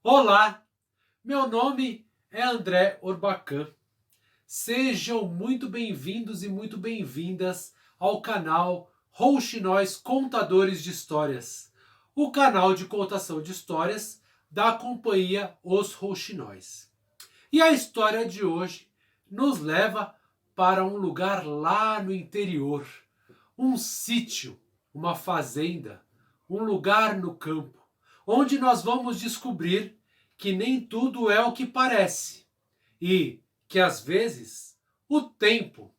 Olá, meu nome é André Orbacan. Sejam muito bem-vindos e muito bem-vindas ao canal Rouxinóis Contadores de Histórias, o canal de contação de histórias da companhia Os Rouxinóis. E a história de hoje nos leva para um lugar lá no interior, um sítio, uma fazenda, um lugar no campo, onde nós vamos descobrir que nem tudo é o que parece e que às vezes o tempo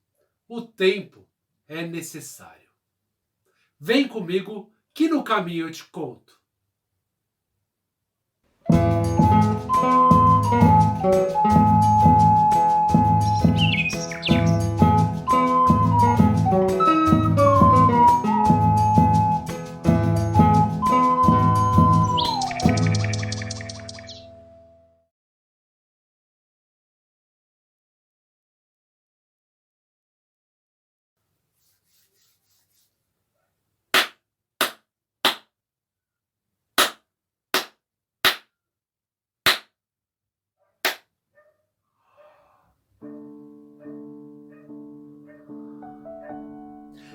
é necessário. Vem comigo que no caminho eu te conto.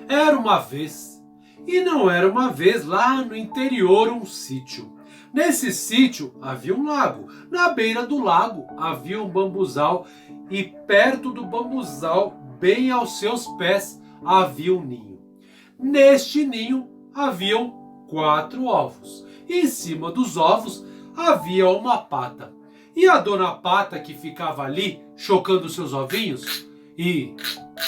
Era uma vez, e não era uma vez, lá no interior um sítio. Nesse sítio havia um lago. Na beira do lago havia um bambuzal e perto do bambuzal, bem aos seus pés, havia um ninho. Neste ninho haviam 4 ovos. Em cima dos ovos havia uma pata. E a dona Pata, que ficava ali chocando seus ovinhos e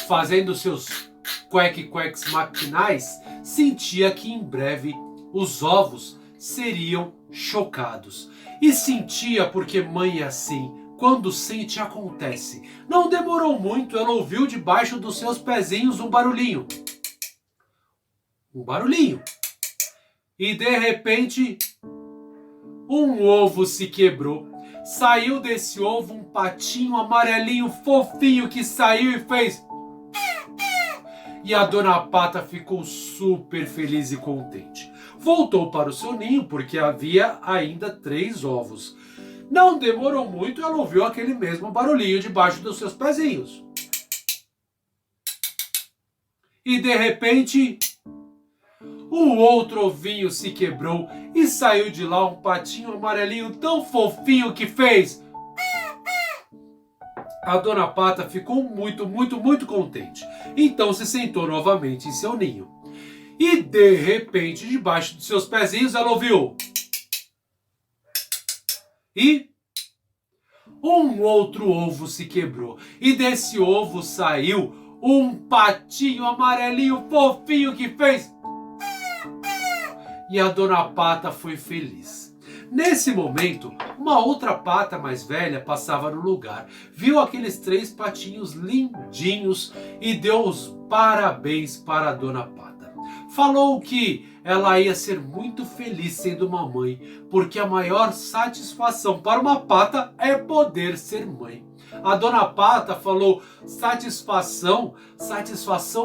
fazendo seus quack-quacks matinais, sentia que em breve os ovos seriam chocados. E sentia porque mãe é assim, quando sente acontece. Não demorou muito, ela ouviu debaixo dos seus pezinhos um barulhinho. E de repente, um ovo se quebrou. Saiu desse ovo um patinho amarelinho fofinho que saiu e fez... E a dona Pata ficou super feliz e contente. Voltou para o seu ninho porque havia ainda 3 ovos. Não demorou muito, ela ouviu aquele mesmo barulhinho debaixo dos seus pezinhos. E de repente, o outro ovinho se quebrou e saiu de lá um patinho amarelinho tão fofinho que fez... A dona Pata ficou muito contente. Então se sentou novamente em seu ninho. E de repente, debaixo dos seus pezinhos, ela ouviu... E um outro ovo se quebrou. E desse ovo saiu um patinho amarelinho fofinho que fez... E a dona Pata foi feliz. Nesse momento, uma outra pata mais velha passava no lugar, viu aqueles 3 patinhos lindinhos e deu os parabéns para a dona Pata. Falou que ela ia ser muito feliz sendo uma mãe, porque a maior satisfação para uma pata é poder ser mãe. A dona Pata falou: satisfação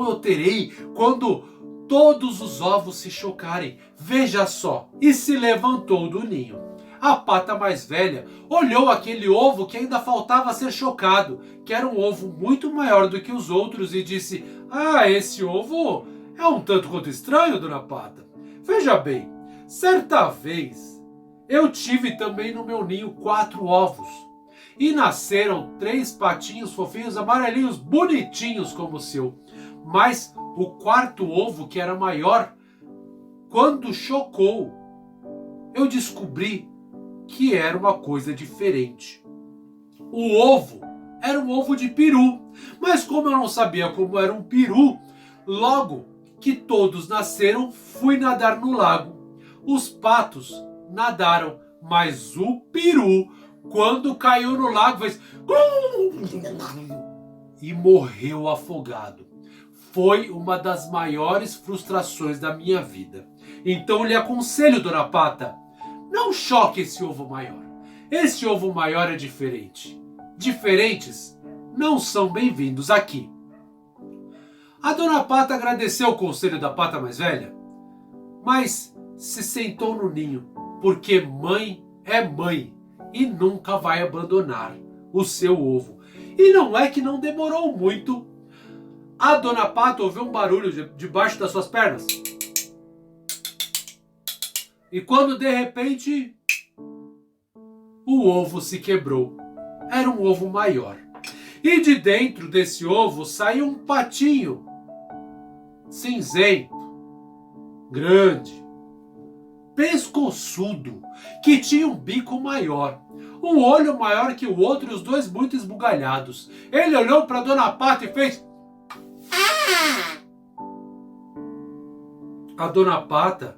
eu terei quando todos os ovos se chocarem, veja só, e se levantou do ninho. A pata mais velha olhou aquele ovo que ainda faltava ser chocado, que era um ovo muito maior do que os outros, e disse: ah, esse ovo é um tanto quanto estranho, dona Pata. Veja bem, certa vez eu tive também no meu ninho 4 ovos, e nasceram 3 patinhos fofinhos amarelinhos bonitinhos como o seu. Mas o 4º ovo, que era maior, quando chocou, eu descobri que era uma coisa diferente. O ovo era um ovo de peru, mas como eu não sabia como era um peru, logo que todos nasceram, fui nadar no lago. Os patos nadaram, mas o peru, quando caiu no lago, fez... e morreu afogado. Foi uma das maiores frustrações da minha vida. Então lhe aconselho, dona Pata, não choque esse ovo maior. Esse ovo maior é diferente. Diferentes não são bem-vindos aqui. A dona Pata agradeceu o conselho da pata mais velha, mas se sentou no ninho, porque mãe é mãe e nunca vai abandonar o seu ovo. E não é que não demorou muito. A Dona Pata ouviu um barulho debaixo das suas pernas. E quando de repente o ovo se quebrou. Era um ovo maior. E de dentro desse ovo saiu um patinho cinzento, grande, pescoçudo, que tinha um bico maior, um olho maior que o outro e os dois muito esbugalhados. Ele olhou para Dona Pata e fez... A Dona Pata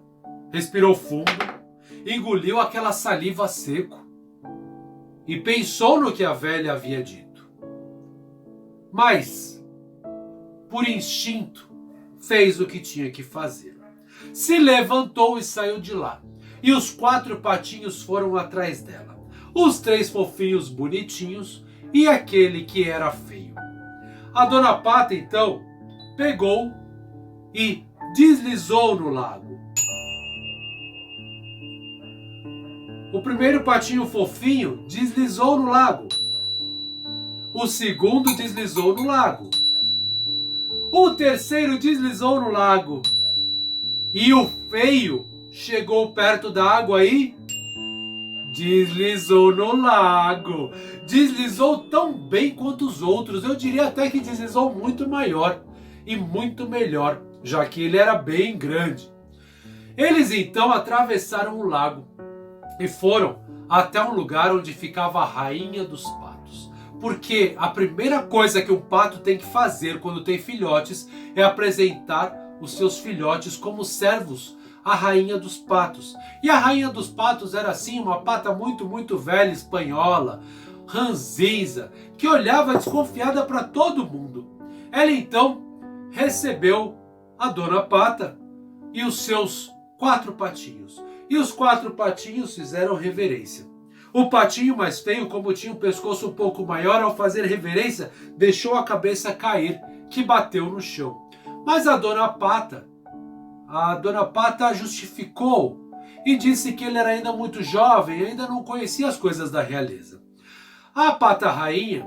respirou fundo, engoliu aquela saliva seco e pensou no que a velha havia dito. Mas, por instinto, fez o que tinha que fazer. Se levantou e saiu de lá. E os 4 patinhos foram atrás dela. Os 3 fofinhos bonitinhos e aquele que era feio. A Dona Pata, então, pegou e deslizou no lago. O primeiro patinho fofinho deslizou no lago. O segundo deslizou no lago. O terceiro deslizou no lago. E o feio chegou perto da água e deslizou no lago. Deslizou tão bem quanto os outros. Eu diria até que deslizou muito maior e muito melhor, já que ele era bem grande. Eles então atravessaram o lago e foram até um lugar onde ficava a rainha dos patos. Porque a primeira coisa que um pato tem que fazer quando tem filhotes é apresentar os seus filhotes como servos à rainha dos patos. E a rainha dos patos era assim, uma pata muito, muito velha, espanhola, ranzinza, que olhava desconfiada para todo mundo. Ela então recebeu a Dona Pata e os seus 4 patinhos. E os 4 patinhos fizeram reverência. O patinho mais feio, como tinha um pescoço um pouco maior, ao fazer reverência, deixou a cabeça cair, que bateu no chão. Mas a Dona Pata justificou e disse que ele era ainda muito jovem e ainda não conhecia as coisas da realeza. A Pata Rainha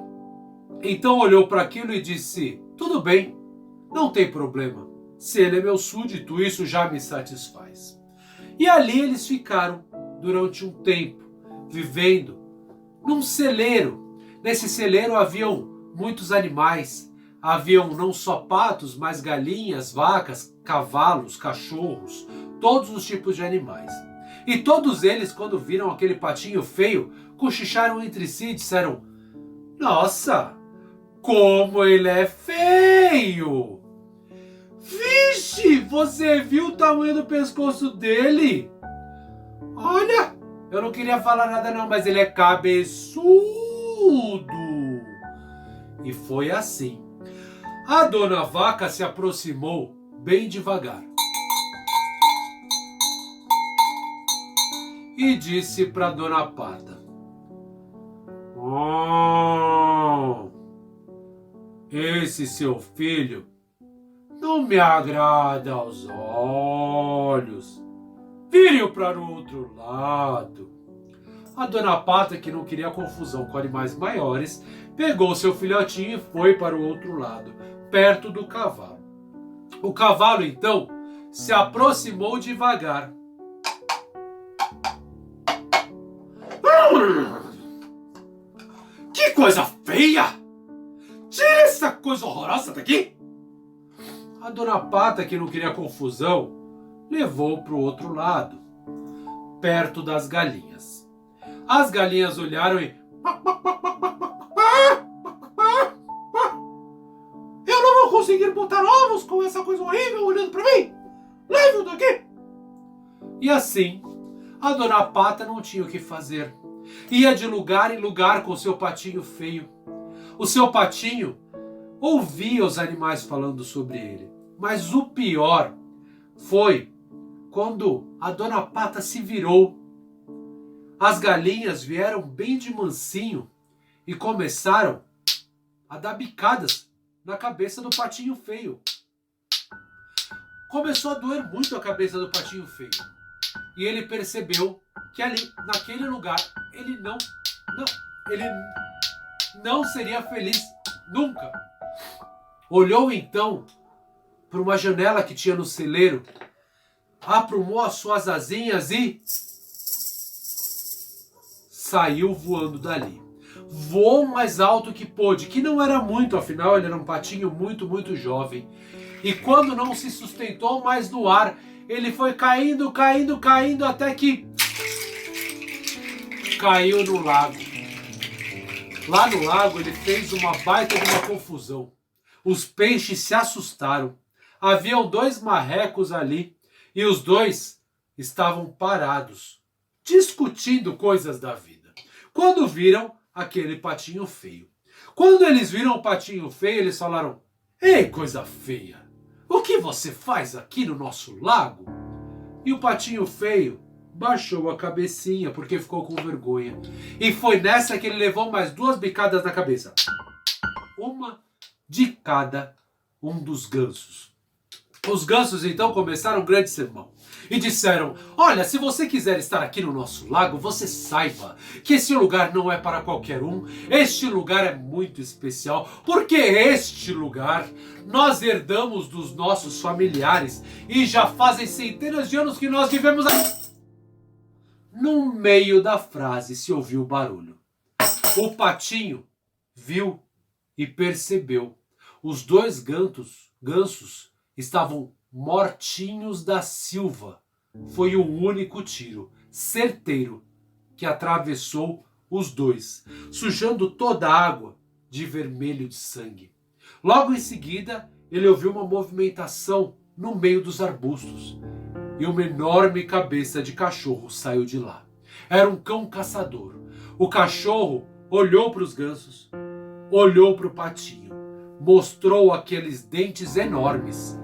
então olhou para aquilo e disse: tudo bem, não tem problema. Se ele é meu súdito, isso já me satisfaz. E ali eles ficaram durante um tempo, vivendo num celeiro. Nesse celeiro haviam muitos animais. Haviam não só patos, mas galinhas, vacas, cavalos, cachorros, todos os tipos de animais. E todos eles, quando viram aquele patinho feio, cochicharam entre si e disseram: nossa, como ele é feio! Vixe, você viu o tamanho do pescoço dele? Olha, eu não queria falar nada não, mas ele é cabeçudo. E foi assim. A Dona Vaca se aproximou bem devagar e disse para Dona Pata: esse seu filho não me agrada aos olhos. Vire-o para o outro lado. A Dona Pata, que não queria confusão com animais maiores, pegou seu filhotinho e foi para o outro lado, perto do cavalo. O cavalo, então, se aproximou devagar. Que coisa feia! Tira essa coisa horrorosa daqui! A Dona Pata, que não queria confusão, levou para o outro lado, perto das galinhas. As galinhas olharam e... eu não vou conseguir botar ovos com essa coisa horrível olhando para mim! Leve-o daqui! E assim, a Dona Pata não tinha o que fazer. Ia de lugar em lugar com seu patinho feio. O seu patinho ouvia os animais falando sobre ele. Mas o pior foi quando a Dona Pata se virou. As galinhas vieram bem de mansinho e começaram a dar bicadas na cabeça do patinho feio. Começou a doer muito a cabeça do patinho feio. e ele percebeu que ali, naquele lugar, ele não seria feliz nunca. Olhou então para uma janela que tinha no celeiro, aprumou as suas asinhas e saiu voando dali. Voou mais alto que pôde, que não era muito, afinal ele era um patinho muito, muito jovem. E quando não se sustentou mais no ar, ele foi caindo, caindo, caindo, até que caiu no lago. Lá no lago ele fez uma baita de uma confusão. Os peixes se assustaram. Haviam 2 marrecos ali e os 2 estavam parados, discutindo coisas da vida, quando viram aquele patinho feio. Quando eles viram o patinho feio, eles falaram: "Ei, coisa feia, o que você faz aqui no nosso lago?" E o patinho feio baixou a cabecinha porque ficou com vergonha. E foi nessa que ele levou mais 2 bicadas na cabeça. Uma de cada um dos gansos. Os gansos então começaram um grande sermão e disseram: "Olha, se você quiser estar aqui no nosso lago, você saiba que esse lugar não é para qualquer um. Este lugar é muito especial, porque este lugar nós herdamos dos nossos familiares e já fazem centenas de anos que nós vivemos aqui." No meio da frase se ouviu barulho. O patinho viu e percebeu. Os 2 gansos estavam mortinhos da Silva. Foi o único tiro, certeiro, que atravessou os 2, sujando toda a água de vermelho de sangue. Logo em seguida, ele ouviu uma movimentação no meio dos arbustos e uma enorme cabeça de cachorro saiu de lá. Era um cão caçador. O cachorro olhou para os gansos, olhou para o patinho, mostrou aqueles dentes enormes,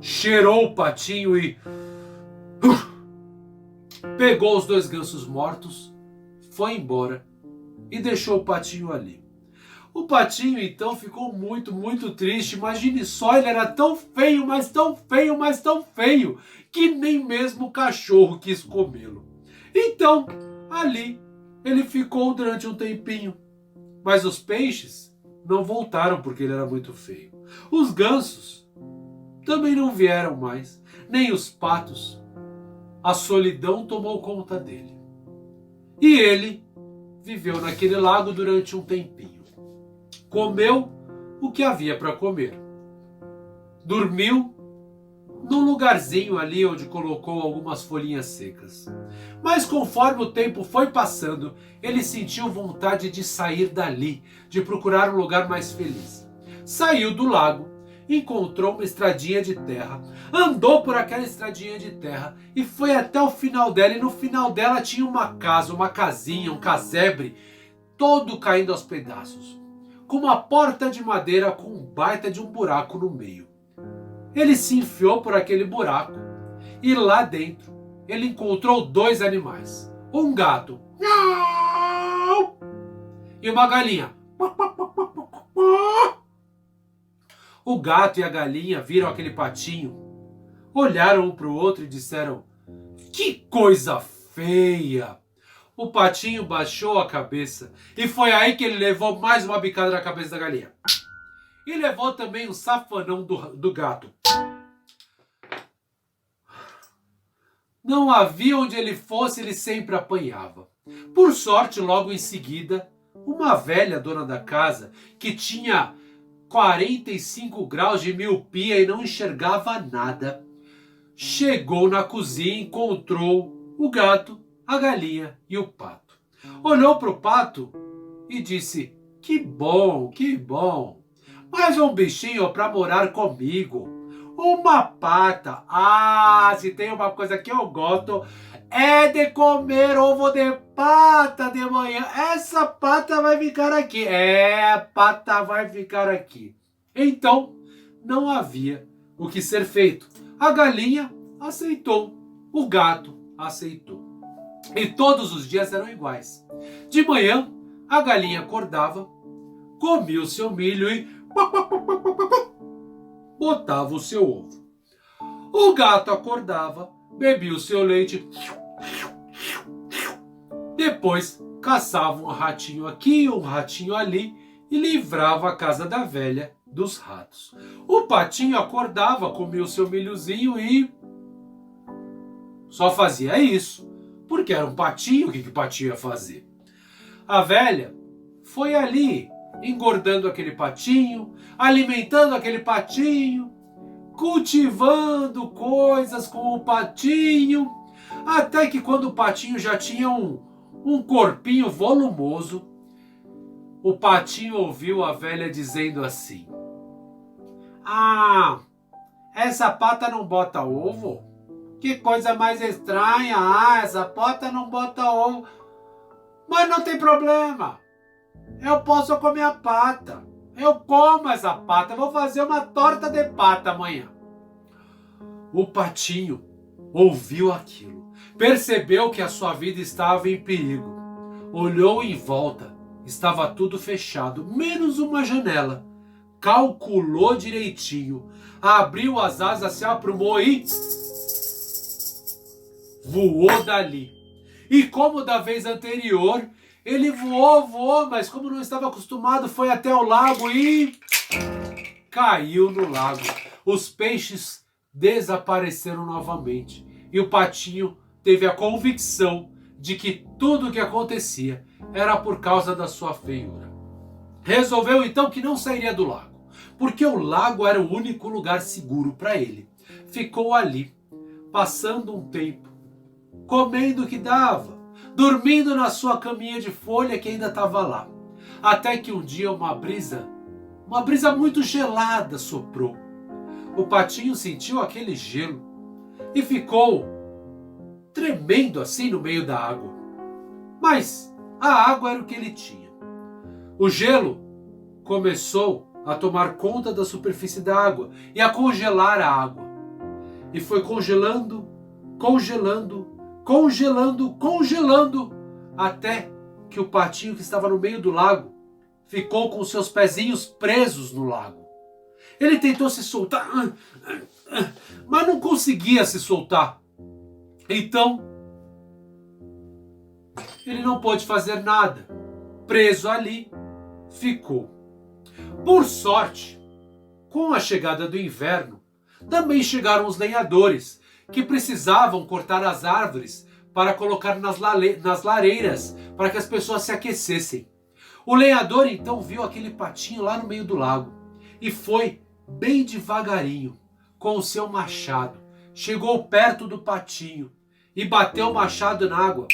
cheirou o patinho e pegou os 2 gansos mortos, foi embora e deixou o patinho ali. O patinho então ficou muito, muito triste. Imagine só, ele era tão feio, mas tão feio, mas tão feio, que nem mesmo o cachorro quis comê-lo. Então, ali, ele ficou durante um tempinho. Mas os peixes não voltaram porque ele era muito feio. Os gansos também não vieram mais, nem os patos. A solidão tomou conta dele. E ele viveu naquele lago durante um tempinho. Comeu o que havia para comer. Dormiu num lugarzinho ali onde colocou algumas folhinhas secas. Mas conforme o tempo foi passando, ele sentiu vontade de sair dali, de procurar um lugar mais feliz. Saiu do lago, encontrou uma estradinha de terra, andou por aquela estradinha de terra e foi até o final dela. E no final dela tinha uma casa, uma casinha, um casebre, todo caindo aos pedaços, com uma porta de madeira com um baita de um buraco no meio. Ele se enfiou por aquele buraco e lá dentro ele encontrou 2 animais. Um gato e uma galinha. O gato e a galinha viram aquele patinho, olharam um para o outro e disseram: "Que coisa feia!" O patinho baixou a cabeça e foi aí que ele levou mais uma bicada na cabeça da galinha. E levou também o safanão do gato. Não havia onde ele fosse, ele sempre apanhava. Por sorte, logo em seguida, uma velha dona da casa, que tinha 45 graus de miopia e não enxergava nada, chegou na cozinha e encontrou o gato, a galinha e o pato. Olhou para o pato e disse: que bom, mais um bichinho para morar comigo. Uma pata. Ah, se tem uma coisa que eu gosto é de comer ovo de pata de manhã. Essa pata vai ficar aqui. A pata vai ficar aqui. Então, não havia o que ser feito. A galinha aceitou. O gato aceitou. E todos os dias eram iguais. De manhã, a galinha acordava, comia o seu milho e botava o seu ovo. O gato acordava, bebia o seu leite. Depois caçava um ratinho aqui, um ratinho ali e livrava a casa da velha dos ratos. O patinho acordava, comia o seu milhozinho e só fazia isso, porque era um patinho. O que o patinho ia fazer? A velha foi ali, engordando aquele patinho, alimentando aquele patinho, cultivando coisas com o patinho, até que quando o patinho já tinha um corpinho volumoso, o patinho ouviu a velha dizendo assim: "Ah, essa pata não bota ovo? Que coisa mais estranha! Ah, essa pata não bota ovo. Mas não tem problema. Eu posso comer a pata. Eu como essa pata. Vou fazer uma torta de pata amanhã." O patinho ouviu aquilo. Percebeu que a sua vida estava em perigo. Olhou em volta. Estava tudo fechado, menos uma janela. Calculou direitinho. Abriu as asas, se aprumou e voou dali. E como da vez anterior, ele voou, mas como não estava acostumado, foi até o lago e caiu no lago. Os peixes desapareceram novamente. E o patinho teve a convicção de que tudo o que acontecia era por causa da sua feiura. Resolveu então que não sairia do lago, porque o lago era o único lugar seguro para ele. Ficou ali, passando um tempo, comendo o que dava, dormindo na sua caminha de folha que ainda estava lá. Até que um dia uma brisa muito gelada soprou. O patinho sentiu aquele gelo e ficou tremendo assim no meio da água. Mas a água era o que ele tinha. O gelo começou a tomar conta da superfície da água e a congelar a água. E foi congelando, até que o patinho que estava no meio do lago ficou com seus pezinhos presos no lago. Ele tentou se soltar, mas não conseguia se soltar. Então, ele não pôde fazer nada. Preso ali, ficou. Por sorte, com a chegada do inverno, também chegaram os lenhadores, que precisavam cortar as árvores para colocar nas lareiras, para que as pessoas se aquecessem. O lenhador então viu aquele patinho lá no meio do lago e foi bem devagarinho, com o seu machado. Chegou perto do patinho e bateu o machado na água.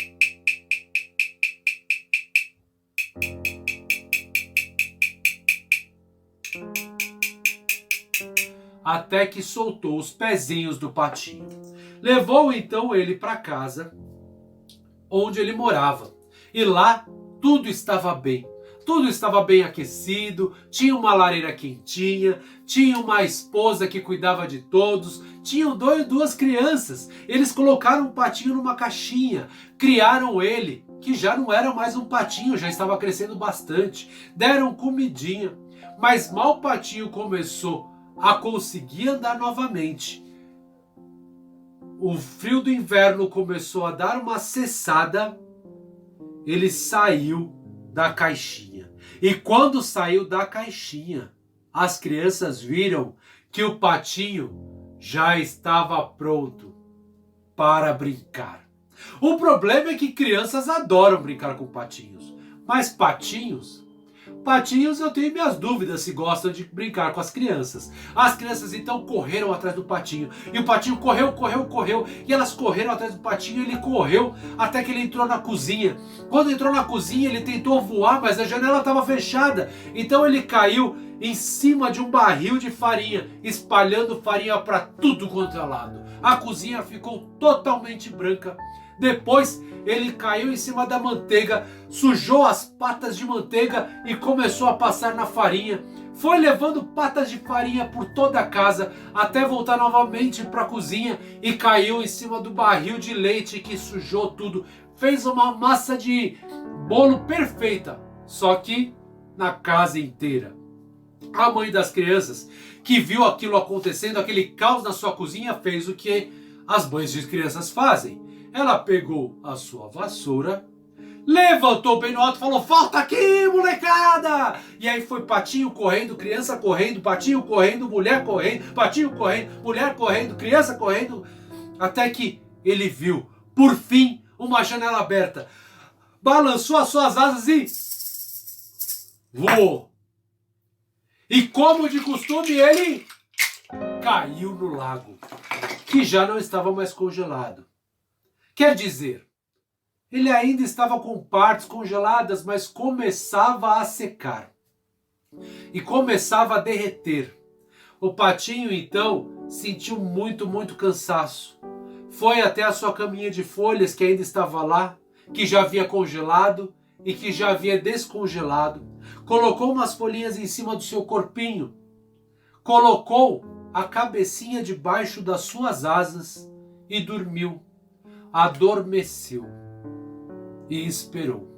Até que soltou os pezinhos do patinho. Levou então ele para casa onde ele morava. E lá tudo estava bem. Tudo estava bem aquecido, tinha uma lareira quentinha, tinha uma esposa que cuidava de todos, tinham duas crianças. Eles colocaram o patinho numa caixinha, criaram ele, que já não era mais um patinho, já estava crescendo bastante. Deram comidinha, mas mal o patinho começou a conseguir andar novamente, o frio do inverno começou a dar uma cessada. Ele saiu da caixinha. E quando saiu da caixinha, as crianças viram que o patinho já estava pronto para brincar. O problema é que crianças adoram brincar com patinhos, mas patinhos eu tenho minhas dúvidas se gostam de brincar com as crianças. As crianças então correram atrás do patinho. E o patinho correu. E elas correram atrás do patinho. E ele correu até que ele entrou na cozinha. Quando entrou na cozinha, ele tentou voar, mas a janela estava fechada. Então ele caiu em cima de um barril de farinha, espalhando farinha para tudo quanto é lado. A cozinha ficou totalmente branca. Depois ele caiu em cima da manteiga, sujou as patas de manteiga e começou a passar na farinha. Foi levando patas de farinha por toda a casa até voltar novamente para a cozinha e caiu em cima do barril de leite que sujou tudo. Fez uma massa de bolo perfeita, só que na casa inteira. A mãe das crianças, que viu aquilo acontecendo, aquele caos na sua cozinha, fez o que as mães de crianças fazem. Ela pegou a sua vassoura, levantou bem no alto e falou: "Volta aqui, molecada!" E aí foi patinho correndo, criança correndo, patinho correndo, mulher correndo, patinho correndo, mulher correndo, criança correndo, até que ele viu, por fim, uma janela aberta. Balançou as suas asas e voou. E como de costume, ele caiu no lago, que já não estava mais congelado. Quer dizer, ele ainda estava com partes congeladas, mas começava a secar. E começava a derreter. O patinho, então, sentiu muito cansaço. Foi até a sua caminha de folhas, que ainda estava lá, que já havia congelado e que já havia descongelado. Colocou umas folhinhas em cima do seu corpinho. Colocou a cabecinha debaixo das suas asas e dormiu. Adormeceu e esperou.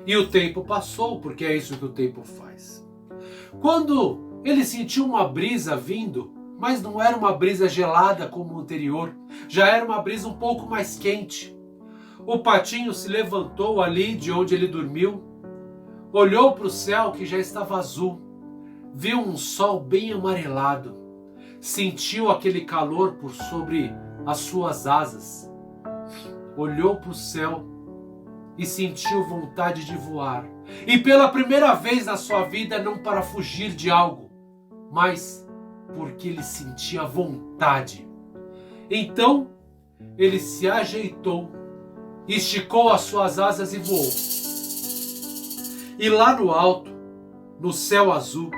E o tempo passou, porque é isso que o tempo faz. Quando ele sentiu uma brisa vindo, mas não era uma brisa gelada como o anterior, já era uma brisa um pouco mais quente. O patinho se levantou ali de onde ele dormiu, olhou para o céu que já estava azul, viu um sol bem amarelado, sentiu aquele calor por sobre as suas asas, olhou para o céu e sentiu vontade de voar. E pela primeira vez na sua vida, não para fugir de algo, mas porque ele sentia vontade. Então, ele se ajeitou, esticou as suas asas e voou. E lá no alto, no céu azul,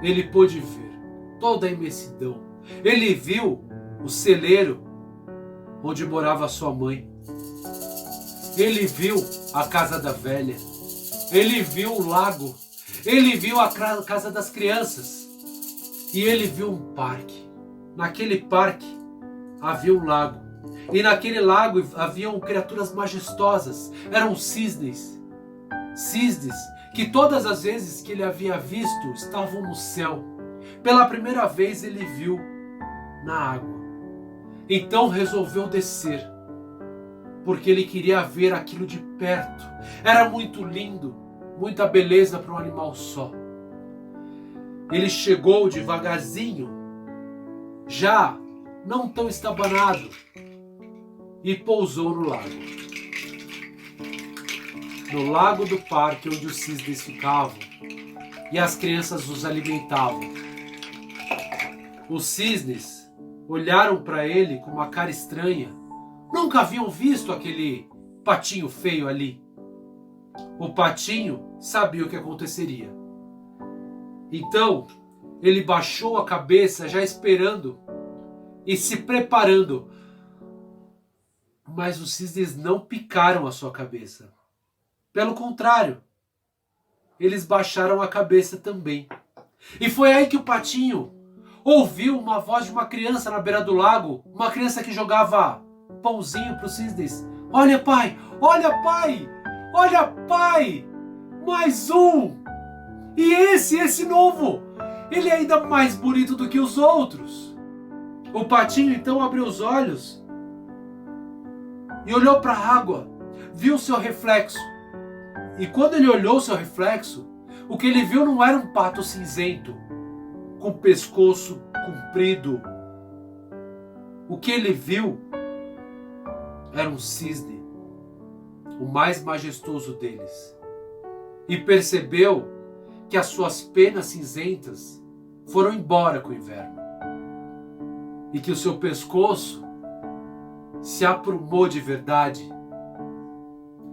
ele pôde ver toda a imensidão. Ele viu o celeiro onde morava sua mãe. Ele viu a casa da velha. Ele viu o lago. Ele viu a casa das crianças. E ele viu um parque. Naquele parque havia um lago. E naquele lago haviam criaturas majestosas. Eram cisnes. Cisnes que todas as vezes que ele havia visto estavam no céu. Pela primeira vez ele viu na água. Então resolveu descer, porque ele queria ver aquilo de perto. Era muito lindo, muita beleza para um animal só. Ele chegou devagarzinho, já não tão estabanado, e pousou no lago. No lago do parque onde os cisnes ficavam e as crianças os alimentavam. Os cisnes olharam para ele com uma cara estranha. Nunca haviam visto aquele patinho feio ali. O patinho sabia o que aconteceria. Então, ele baixou a cabeça, já esperando e se preparando. Mas os cisnes não picaram a sua cabeça. Pelo contrário, eles baixaram a cabeça também. E foi aí que o patinho ouviu uma voz de uma criança na beira do lago, uma criança que jogava pãozinho para os cisnes. Olha, pai! Olha, pai! Olha, pai! Mais um! E esse novo! Ele é ainda mais bonito do que os outros. O patinho então abriu os olhos e olhou para a água, viu seu reflexo. E quando ele olhou seu reflexo, o que ele viu não era um pato cinzento, com pescoço comprido. O que ele viu era um cisne, o mais majestoso deles. E percebeu que as suas penas cinzentas foram embora com o inverno. E que o seu pescoço se aprumou de verdade.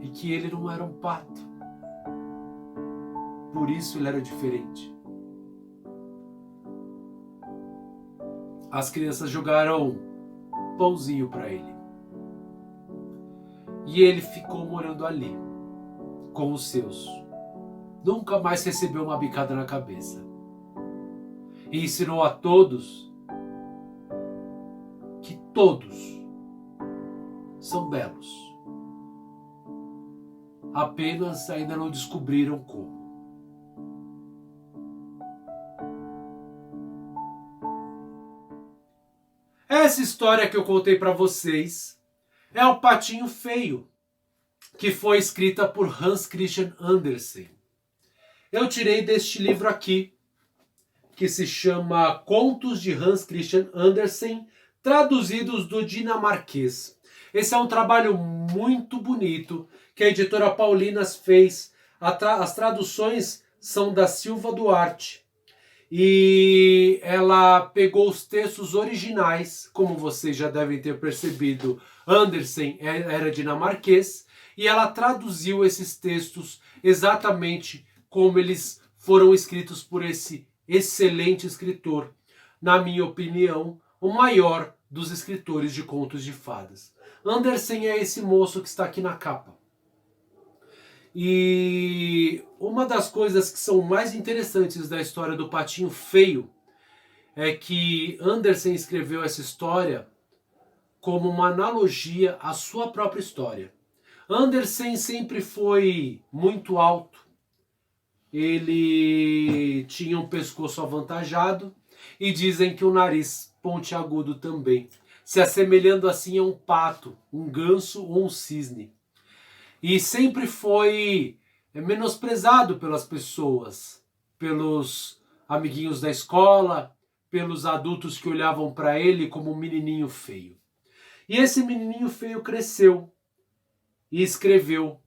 E que ele não era um pato. Por isso ele era diferente. As crianças jogaram pãozinho para ele. E ele ficou morando ali, com os seus. Nunca mais recebeu uma bicada na cabeça. E ensinou a todos que todos são belos. Apenas ainda não descobriram como. Essa história que eu contei para vocês é o Patinho Feio, que foi escrita por Hans Christian Andersen. Eu tirei deste livro aqui, que se chama Contos de Hans Christian Andersen, traduzidos do dinamarquês. Esse é um trabalho muito bonito que a editora Paulinas fez. As traduções são da Silva Duarte. E ela pegou os textos originais, como vocês já devem ter percebido, Andersen era dinamarquês, e ela traduziu esses textos exatamente como eles foram escritos por esse excelente escritor, na minha opinião, o maior dos escritores de contos de fadas. Andersen é esse moço que está aqui na capa. E uma das coisas que são mais interessantes da história do Patinho Feio é que Andersen escreveu essa história como uma analogia à sua própria história. Andersen sempre foi muito alto, ele tinha um pescoço avantajado e dizem que o nariz pontiagudo também, se assemelhando assim a um pato, um ganso ou um cisne. E sempre foi menosprezado pelas pessoas, pelos amiguinhos da escola, pelos adultos que olhavam para ele como um menininho feio. E esse menininho feio cresceu e escreveu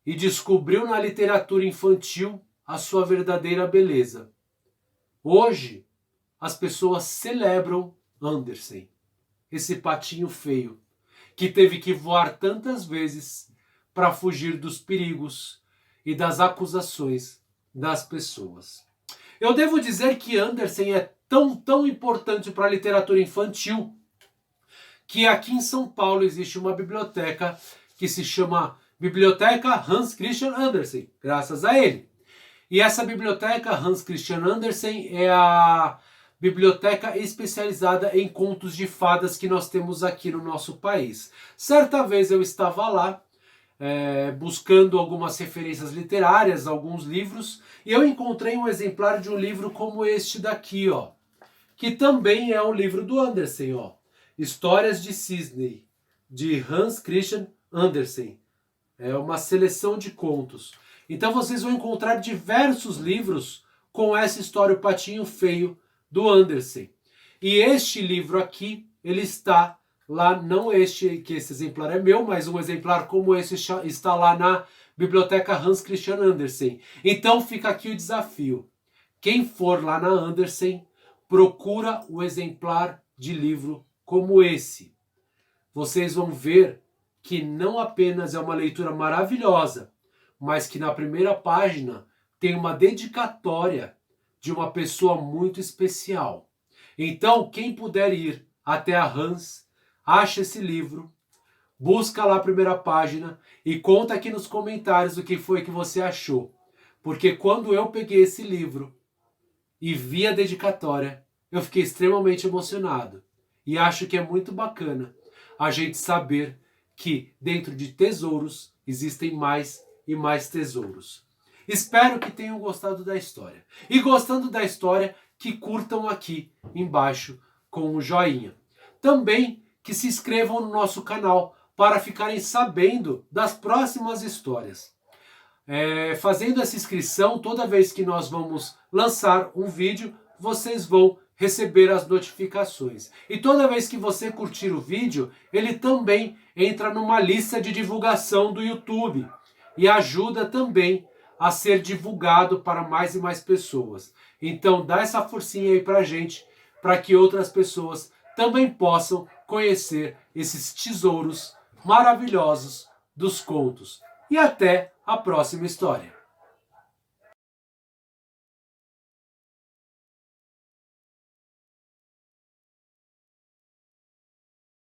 e descobriu na literatura infantil a sua verdadeira beleza. Hoje, as pessoas celebram Andersen, esse patinho feio, que teve que voar tantas vezes para fugir dos perigos e das acusações das pessoas. Eu devo dizer que Andersen é tão importante para a literatura infantil que aqui em São Paulo existe uma biblioteca que se chama Biblioteca Hans Christian Andersen, graças a ele. E essa biblioteca Hans Christian Andersen é a biblioteca especializada em contos de fadas que nós temos aqui no nosso país. Certa vez eu estava lá, buscando algumas referências literárias, alguns livros, e eu encontrei um exemplar de um livro como este daqui, ó, que também é um livro do Andersen, ó, Histórias de Cisne, de Hans Christian Andersen. É uma seleção de contos. Então vocês vão encontrar diversos livros com essa história, O Patinho Feio, do Andersen. E este livro aqui, ele está lá, não este, que esse exemplar é meu, mas um exemplar como esse está lá na Biblioteca Hans Christian Andersen. Então fica aqui o desafio. Quem for lá na Andersen, procura o exemplar de livro como esse. Vocês vão ver que não apenas é uma leitura maravilhosa, mas que na primeira página tem uma dedicatória de uma pessoa muito especial. Então, quem puder ir até a Hans, acha esse livro, busca lá a primeira página e conta aqui nos comentários o que foi que você achou. Porque quando eu peguei esse livro e vi a dedicatória, eu fiquei extremamente emocionado. E acho que é muito bacana a gente saber que dentro de tesouros existem mais e mais tesouros. Espero que tenham gostado da história. E gostando da história, que curtam aqui embaixo com um joinha. Também que se inscrevam no nosso canal para ficarem sabendo das próximas histórias. Fazendo essa inscrição, toda vez que nós vamos lançar um vídeo, vocês vão receber as notificações. E toda vez que você curtir o vídeo, ele também entra numa lista de divulgação do YouTube e ajuda também a ser divulgado para mais e mais pessoas. Então dá essa forcinha aí pra gente, para que outras pessoas também possam conhecer esses tesouros maravilhosos dos contos. E até a próxima história.